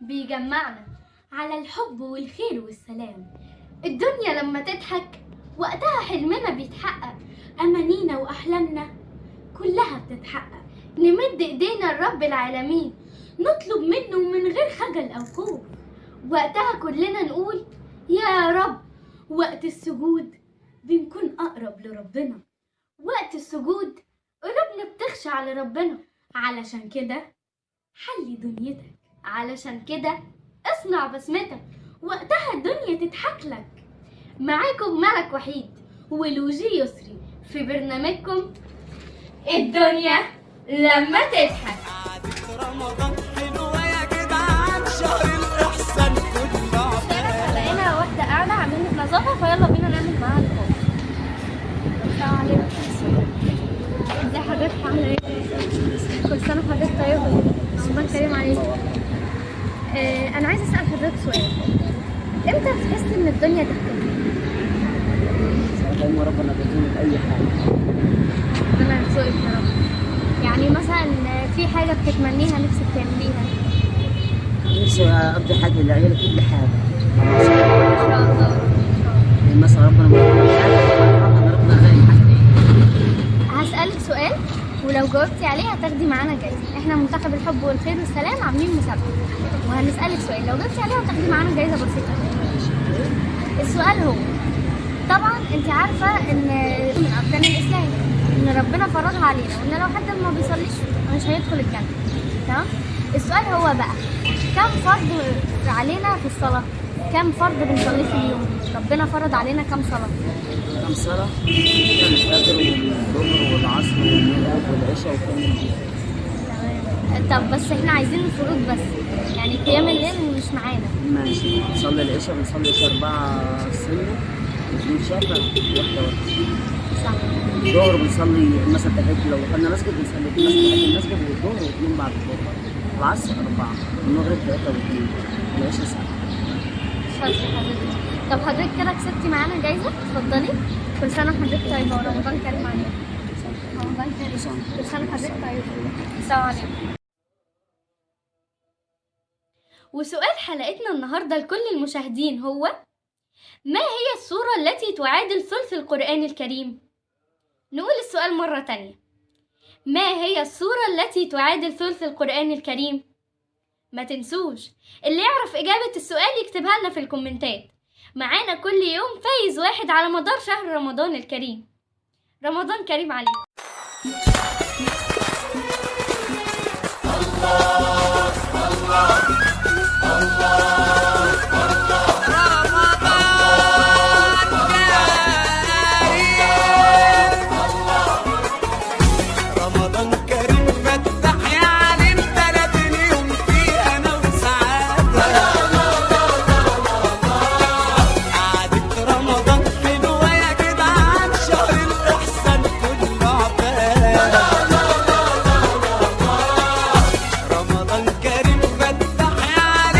بيجمعنا على الحب والخير والسلام. الدنيا لما تضحك وقتها حلمنا بيتحقق، أمانينا وأحلامنا كلها بتتحقق. نمد إيدينا لرب العالمين، نطلب منه من غير خجل أو خوف. وقتها كلنا نقول يا رب. وقت السجود بنكون أقرب لربنا، وقت السجود قلوبنا بتخشع لربنا. علشان كده حلي دنيتك، علشان كده اصنع بسمتك، وقتها الدنيا تضحك لك. معاكم ملك وحيد ولوجي يسري في برنامجكم الدنيا لما تضحك. رمضان حلوة يا جدعان، شهر الإحسان كله. لقينا واحدة قاعدة عاملين نظافة، فيلا بينا نعمل معاها الخوف. السلام عليكم. ازي حضرتك، عاملة ايه؟ كل سنة وحضرتك طيبة، رمضان كريم عليكم. أنا عايزة أسأل حضرتك سؤال، إمتى بتحس إن الدنيا ضحكت؟ ساعتها ربنا بيديني أي حاجة. ربنا يرزقك يا رب. يعني مثلا في حاجة بتتمنيها نفسك تعمليها؟ نفسي أقضي حاجة للعيلة، كل حاجة. إن شاء الله. مثلا ربنا بيديني حاجة، ربنا غني حاجة. هسألك سؤال ولو جاوبتي عليه هتاخدي معانا جايزة. احنا منتخب الحب والخير والسلام عاملين مسابقة، وهنسألك سؤال لو جاوبتي عليه هتاخدي معانا جايزة بسيطة. السؤال هو، طبعا انت عارفة ان من أركان الإسلام ان ربنا فرضها علينا، وان لو حد ما بيصليش مش هيدخل الجنة، تمام؟ السؤال هو بقى، كم فرض علينا في الصلاة؟ كم فرض بنصليه في اليوم؟ ربنا فرض علينا كم صلاة؟ كم صلاة؟ الفجر والظهر والعصر والمغرب والعشاء وكل دي. تمام. طب بس احنا عايزين الفروض بس، يعني قيام الليل مش معانا. ماشي. نصلي العشاء، بنصلي 4 سنة، 2 شفع، واحدة. صح. الظهر بنصلي مثلا تحية، لو دخلنا مسجد بنصلي مثلا تحية المسجد، والظهر و2 بعد الظهر. العصر 4، المغرب 3 و2، العشاء 7. شاطرة حضرتك. طب حضرتك كده كسبتي معانا جايزة، اتفضلي. كل سنة وحضرتك طيبة ورمضان كريم عليك. رمضان كريم. كل سنة وحضرتك طيبة. السلام عليكم. وسؤال حلقتنا النهاردة لكل المشاهدين هو: ما هي السورة التي تعادل ثلث القرآن الكريم؟ نقول السؤال مرة تانية، ما هي السورة التي تعادل ثلث القرآن الكريم؟ ما تنسوش اللي يعرف إجابة السؤال يكتبها لنا في الكومنتات. معانا كل يوم فايز واحد على مدار شهر رمضان الكريم. رمضان كريم عليكم. الله الله الله.